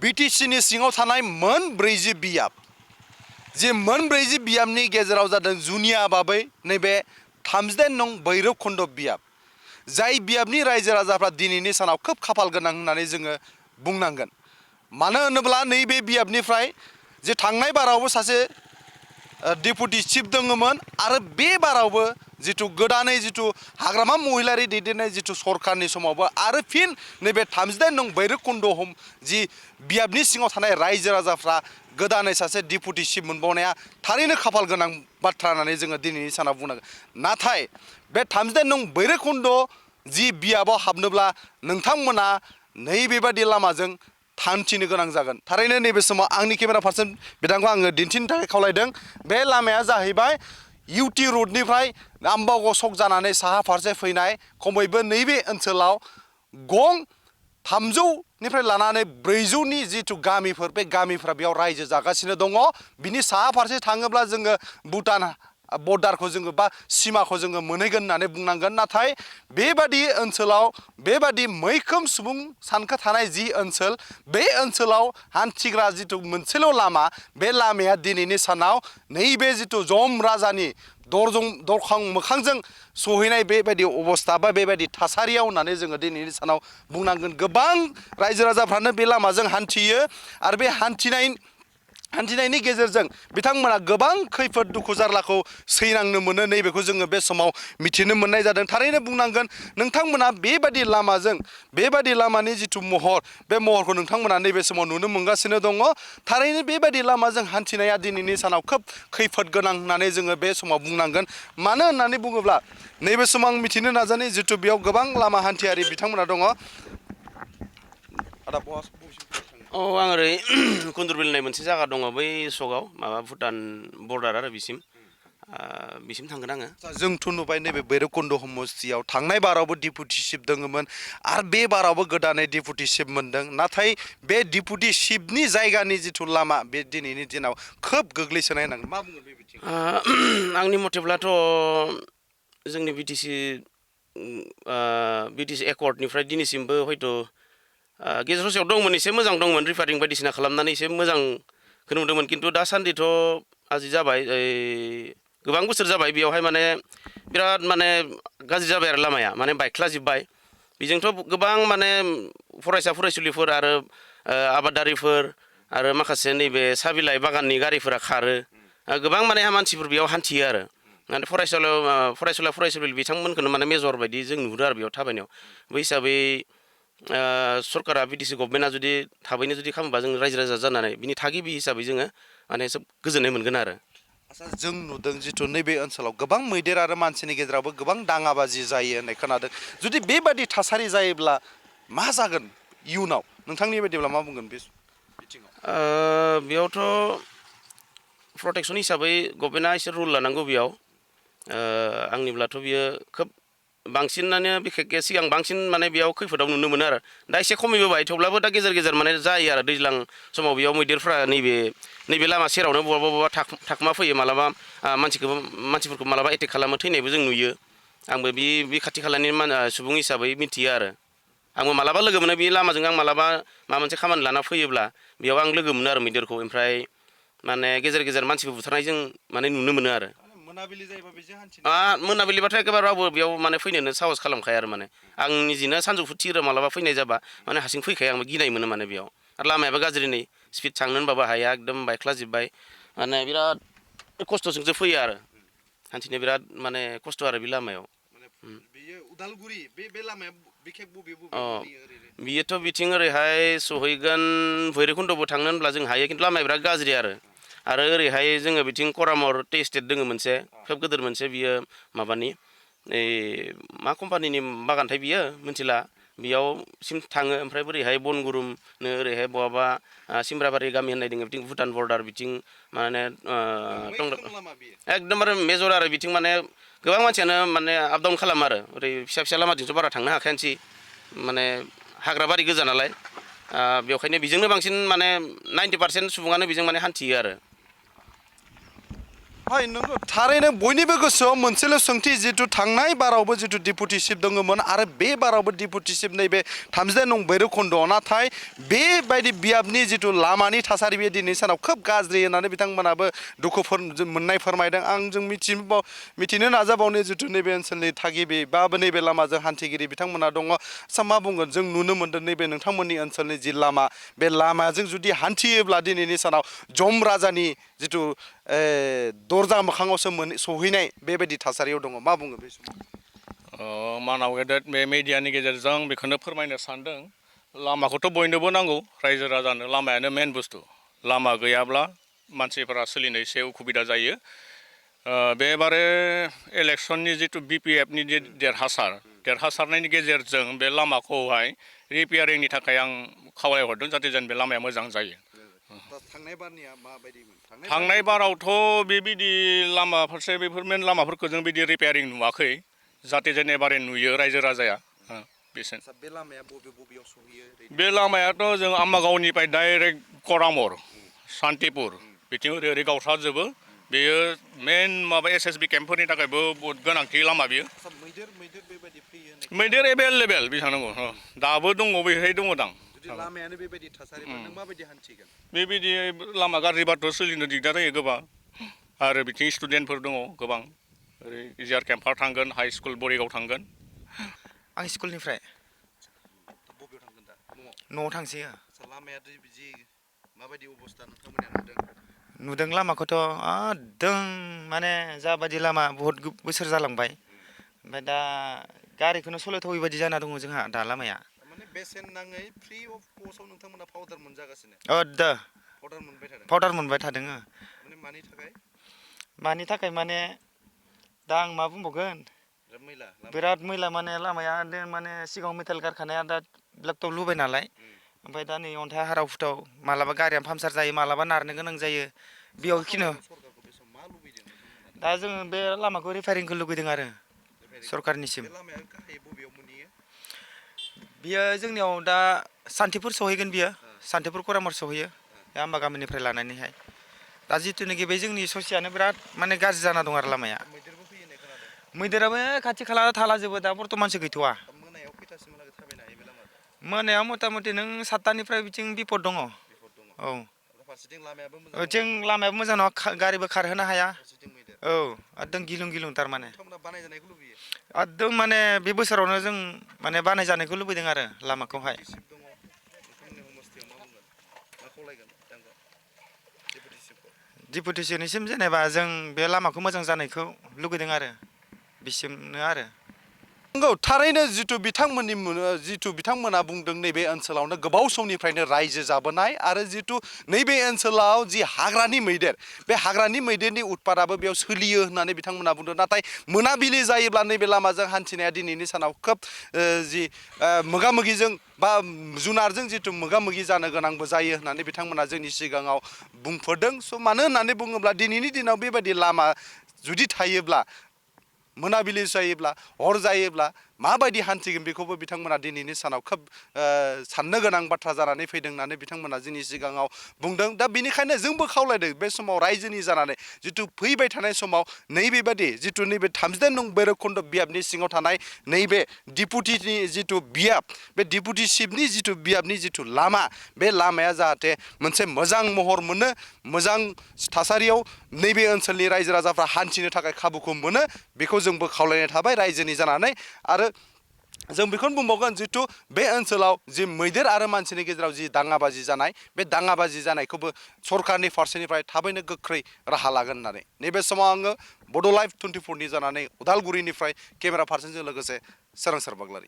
बिटिसिनि सिङाव थानाय मोन 40 बियाब जे मोन 40 बियाबनि गेजेराव जादों जुनिया बाबै नैबे 38 नं भैरब खन्द बियाब जाय बियाबनि रायजो राजाफ्रा दिनैनि सानाव खोब खाफाल गोनां होननानै जोङो बुंनांगोन मानो होनोब्ला नैबे बियाबनिफ्राय जे थांनाय बारावबो सासे डेपुटि चिफ दङमोन आरो बे बारावबो जिथु गोदानै जिथु हाग्रामा महिलारि दैदेननाय जिथु सरकारनि समावबो आरो फिन नैबे 38 नं भैरबकुन्द जि बियाबनि सिङाव थानाय रायजो राजाफ्रा गोदानै सासे डेपुटि चिफ मोनबावनाया थारैनो खाफाल गोनां बाथ्रा होननानै जोङो दिनैनि सानाव बुंनांगोन नाथाय बे 38 नं भैरबकुन्द जि बियाबाव हाबनोब्ला नोंथांमोना नैबेबादि लामाजों हान्थिनो गोनां जागोन थारैनो नैबे समाव आंनि केमेरा पार्सन बिथांखौ आङो दिन्थिनो थाखाय खावलायदों बे लामाया जाहैबाय इउटि रडनिफ्राय आम्बाव सक जानानै साहा फारसे फैनाय खमैबो नैबे ओनसोलाव गं 300निफ्राय लानानै 400नि जिथु गामिफोर बे गामिफोरा बेयाव रायजो जागासिनो दङ बिनि साहा फारसे थाङोब्ला जोङो भुटान बर्डारखौ जोङो बा सिमाखौ जोङो मोनहैगोन होननानै बुंनांगोन नाथाय बेबादि ओनसोलाव बेबादि मैखोम सुबुं सानखो थानाय जि ओनसोल बे ओनसोलाव हान्थिग्रा जिथु मोनसेल' लामा बे लामाया दिनैनि सानाव नैबे जिथु जम राजानि दरखं मोखांजों सहैनाय बेबायदि अबस्था बा बेबायदि थासारियाव होननानै जोङो दिनैनि सानाव बुंनांगोन गोबां रायजो राजाफ्रानो बे लामाजों हान्थियो आरो बे हान्थिनायनि गेजेरजों बिथांमोना गोबां खैफोद दुखु जारलाखौ सैनांनो मोनो नैबेखौ जोङो बे समाव मिथिनो मोननाय जादों थारैनो बुंनांगोन नोंथांमोना बेबादि लामाजों बेबादि लामानि जिथु महर बे महरखौ नोंथांमोना नैबे समाव नुनो मोनगासिनो दङ थारैनो बेबादि लामाजों हान्थिनाया दिनैनि सानाव खोब खैफोद गोनां होननानै जोङो बे समाव बुंनांगोन मानो होननानै बुङोब्ला नैबे समाव आं मिथिनो नाजानाय जिथु बेयाव गोबां लामा हान्थियारि बिथांमोना दङ आं ओरै कुन्दुरबिल होननाय मोनसे जायगा दङ बै सकआव माबा भुटान बर्डार आरो बिसिम थांगोन आङो जोंथ' नुबाय नैबे भैरबकुन्द समस्तियाव थांनाय बारावबो डेपुटि चिफ दङमोन आरो बे बारावबो गोदानै डेपुटि चिफ मोनदों नाथाय बे डेपुटि चिफनि जायगानि जिथु लामा बे दिनैनि दिनाव खोब गोग्लैसोनाय होनांगोन मा बुङो बे बिथिङाव आंनि मथेब्लाथ' जोंनि बिटिसि एकर्डनिफ्राय दिनैसिमबो हयथ' गेजेर ससेयाव दंमोन एसे मोजां दंमोन रिफारिं बायदिसिना खालामनानै एसे मोजांखौ नुदोंमोन खिन्थु दासान्दिथ' आजि जाबाय गोबां बोसोर जाबाय बेयावहाय माने बिराद माने गाज्रि जाबाय आरो लामाया माने बायख्लाजोब्बाय बेजोंथ' गोबां माने फरायसा फरायसुलिफोर आरो आबादारिफोर आरो माखासे नैबे साहा बिलाइ बागाननि गारिफोरा खारो गोबां माने मानसिफोर बेयाव हान्थियो आरो माने फरायसुलि बिथांमोनखौनो माने मेजर बायदि जों नुहुरो आरो बेयाव थाबायनायाव बै हिसाबै सरकारा बिटिसि गभर्नमेन्टआ जुदि थाबैनो जुदि खालामोबा जों रायजो राजा जानानै बिनि थागिबि हिसाबै जोङो माने सब गोजोननाय मोनगोन आरो आच्छा जों नुदों जिथु नैबे ओनसोलाव गोबां मैदेर आरो मानसिनि गेजेरावबो गोबां दाङाबाजि जायो होननाय खोनादों जुदि बेबादि थासारि जायोब्ला मा जागोन इयुनाव नोंथांनि बायदिब्ला मा बुंगोन बे बिथिङाव बेयावथ' प्रटेकसन हिसाबै गभर्नमेन्टआ एसे रुल लानांगौ बेयाव आंनिब्लाथ' बियो खोब बांसिनानो बिखेकखे सिगां बांसिन माने बेयाव खैफोदाव नुनो मोनो आरो दा एसे खमायबोबाय थेवब्लाबो दा गेजेर गेजेर माने जायो आरो दैज्लां समाव बेयाव मैदेरफ्रा नैबे लामा सेरावनो बबा थाखुमा फैयो मालाबा मानसिफोरखौ मालाबा एटेक खालामो थैनायबो जों नुयो आंबो बे खाथि खालानि सुबुं हिसाबै मिथियो आरो आंबो मालाबा लोगो मोनो बे लामाजों आं मालाबा माबा मोनसे खामानि लाना फैयोब्ला बेयाव आं लोगो मोनो आरो मैदेरखौ ओमफ्राय माने गेजेर गेजेर मानसिफोर बुथारनाय जों माने नुनो मोनो आरो मोनाबिलि जायोबा बेजों हान्थिनो मोनाबिलिबाथ' एखेबारे रावबो बेयाव माने फैनोनो साहस खालामखाया आरो माने आं निजिनो सानजौफु थिरो मालाबा फैनाय जाबा माने हारसिं फैखाया आंबो गिनाय मोनो माने बेयाव आरो लामायाबो गाज्रि नै स्पिड थांनो होनबाबो हाया एकदम बायख्लाजोब्बाय माने बिराद खस्थ'जोंसो फैयो आरो हान्थिनो बिराद माने खस्थ' आरो बे लामायाव बेयो उदालगुरि बे लामाया बिखेक बबे बियोथ' बिथिं ओरैहाय सहैगोन भैरबकुन्दबो थांनो होनब्ला जों हायो खिन्थु लामाया बिराद गाज्रि आरो ओरैहाय जोङो बिथिं करामर टी एस्टेट दङ मोनसे खोब गिदिर मोनसे बियो माबानि मा कम्पानिनि बागानथाय बियो मिथिला बेयावसिम थाङो ओमफ्राय बोरैहाय बनगुरुमनो ओरैहाय बहाबा सिमराबारि गामि होननाय दङ बिथिं भुटान बर्डार बिथिं माने एकदमबारे मेजर आरो बिथिं माने गोबां मानसियानो माने आप डाउन खालामो आरो ओरै फिसा फिसा लामाथिंथ' बारा थांनो हाखायानोसै माने हाग्रा बारि गोजा नालाय बेखायनो बेजोंनो बांसिन माने 90% सुबुङानो बेजों माने हान्थियो आरो हाय नंगौ थारैनो बयनिबो गोसोआव मोनसेल' सोंथि जितु थांनाय बारावबो जितु डिपुटि चिफ दङमोन आरो बे बारावबो डिपुटि चिफ नैबे 32 नं भैरबखुन्द नाथाय बेबायदि बियाबनि जितु लामानि थासारि बे दिनै सानाव खोब गाज्रि होननानै बिथांमोनाबो दुखुफोर मोननाय फोरमायदों आं जों मिथिनो नाजाबावनो जितु नैबे ओनसोलनि थागिबि बा नैबे लामाजों हान्थिगिरि बिथांमोना दङ आदसा मा बुंगोन जों नुनो मोन्दों नैबे नोंथांमोननि ओनसोलनि जि लामा बे लामाजों जुदि हान्थियोब्ला दिनैनि सानाव जम राजानि जितु दरजा मोखाङावसो सहैनाय बेबायदि थासारियाव दङ मा बुङो बे समाव मानाव गेदेर बे मिडियानि गेजेरजों बेखौनो फोरमायनो सानदों लामाखौथ' बयनोबो नांगौ रायजो राजानो लामायानो मेन बुस्थु लामा गैयाब्ला मानसिफोरा सोलिनो एसे उसुबिदा जायो बेबारे इलेक्सननि जितु BPFनि देरहासारनायनि गेजेरजों बे लामाखौहाय रिपेयारिंनि थाखाय आं खावलायहरदों जाहाथे जेन बे लामाया मोजां जायो थांनाय बारावथ' बेबायदि लामा फारसे बेफोर मेन लामाफोरखौ जों बिदि रिपेयारिं नुवाखै जाहाथे जेन एबारे नुयो रायजो राजाया बे लामायाथ' जों आम्मागावनिफ्राय डाइरेक्ट करामर सान्तिपुर बिथिं ओरै गावस्राजोबो बेयो मेन माबा SSB केम्पफोरनि थाखायबो बहुद गोनांथि लामा बियो मैदेर एभेलेबेल बेसांनांगौ दाबो दङ बेहाय दङ दां लामायानो बेबायदि थासारिबा नों माबायदि हान्थिगोन बेबायदि लामा गाज्रिबाथ' सोलिनो दिगदार जायो गोबां आरो बिथिं स्टुडेन्टफोर दङ गोबां ओरै इजार केम्पार थांगोन हाई स्कुल बरिगाव थांगोन आं स्कुलनिफ्राय बबेयाव थांगोन दा न'आव थांसै लामाया जि माबायदि अबस्था नोंथांमोना नुदों लामाखौथ' एकदम माने जाबायदि लामा बहुत बोसोर जालांबाय ओमफ्राय दा गारिखौनो सलायथावै बायदि जाना दङ जोंहा दा लामाया माने बेसेन नाङै फ्रि अफ कस्टआव नोंथांमोना पाउडार मोनजागासिनो पाउडार मोनबाय थादों माने मानि थाखाय माने दा आं मा बुंबावगोन बिराद मैला माने लामाया माने सिगाङाव मेटेल कारखानाया दा ब्लेकटप लुबाय नालाय ओमफ्राय दा नै अन्थाइ हाराव फुथाव मालाबा गारिया पाम्पसार जायो मालाबा नारनो गोनां जायो बेयाव खिनो दा जोङो बे लामाखौ रिपेयारिंखौ लुगैदों आरो सरकारनिसिम बियो जोंनियाव दा सान्तिपुर सहैगोन बियो सान्तिपुर करामर सहैयो बे आम्बा गामिनिफ्राय लानानैहाय दा जिथुनाखि बे जोंनि ससेयानो बिराद माने गाज्रि जाना दं आरो लामाया मैदेराबो खाथि खाला थालाजोबो दा बर्थमानसो गैथ'वा मोनायाव मथा मथि नों 7टानिफ्राय बिथिं बिपद दङ जों लामायाबो मोजां नङा गारिबो खारहोनो हाया एकदम गिलुं थारमाने एकदम माने बे बोसोरावनो जों माने बानायजानायखौ लुबैदों आरो लामाखौहाय डिपुटिसिनिसिम जेनेबा जों बे लामाखौ मोजां जानायखौ लुगैदों आरो बिसिमनो आरो नंगौ थारैनो जितु बिथांमोना बुंदों नैबे ओनसोलावनो गोबाव समनिफ्रायनो रायजो जाबोनाय आरो जितु नैबे ओनसोलाव जि हाग्रानि मैदेर बे हाग्रानि मैदेरनि उत्पादाबो बेयाव सोलियो होननानै बिथांमोना बुंदों नाथाय मोनाबिलि जायोब्ला नैबे लामाजों हान्थिनाया दिनैनि सानाव खोब जि मोगा-मोगिजों बा जुनारजों जितु मोगा-मोगि जानो गोनांबो जायो होननानै बिथांमोना जोंनि सिगाङाव बुंफोरदों स' मानो होननानै बुङोब्ला दिनैनि दिनाव बेबायदि लामा जुदि थायोब्ला मोनाबिलि जायोब्ला हर जायोब्ला माबायदि हान्थिगोन बेखौबो बिथांमोना दिनैनि सानाव खोब साननो गोनां बाथ्रा जानानै फैदों होननानै बिथांमोना जोंनि सिगाङाव बुंदों दा बेनिखायनो जोंबो खावलायदों बे समाव रायजोनि जानानै जितु फैबाय थानाय समाव नैबेबादि जितु नैबे 32 नं भैरबखुन्द बियाबनि सिङाव थानाय नैबे डिपुटिनि जितु बियाब बे डिपुटि चिफनि जितु बियाबनि जितु लामा बे लामाया जाहाथे मोनसे मोजां महर मोनो मोजां थासारियाव नैबे ओनसोलनि रायजो राजाफ्रा हान्थिनो थाखाय खाबुखौ मोनो बेखौ जोंबो खावलायनाय थाबाय रायजोनि जानानै आरो जों बेखौनो बुंबावगोन जितु बे ओनसोलाव जि मैदेर आरो मानसिनि गेजेराव जि दाङाबाजि जानाय बे दाङाबाजि जानायखौबो सरकारनि फारसेनिफ्राय थाबैनो गोख्रै राहा लागोन होननानै नैबे समाव आङो बड' लाइभ 24 नि जानानै उदालगुरिनिफ्राय केमेरा पार्सनजों लोगोसे सोरांसार बाग्लारि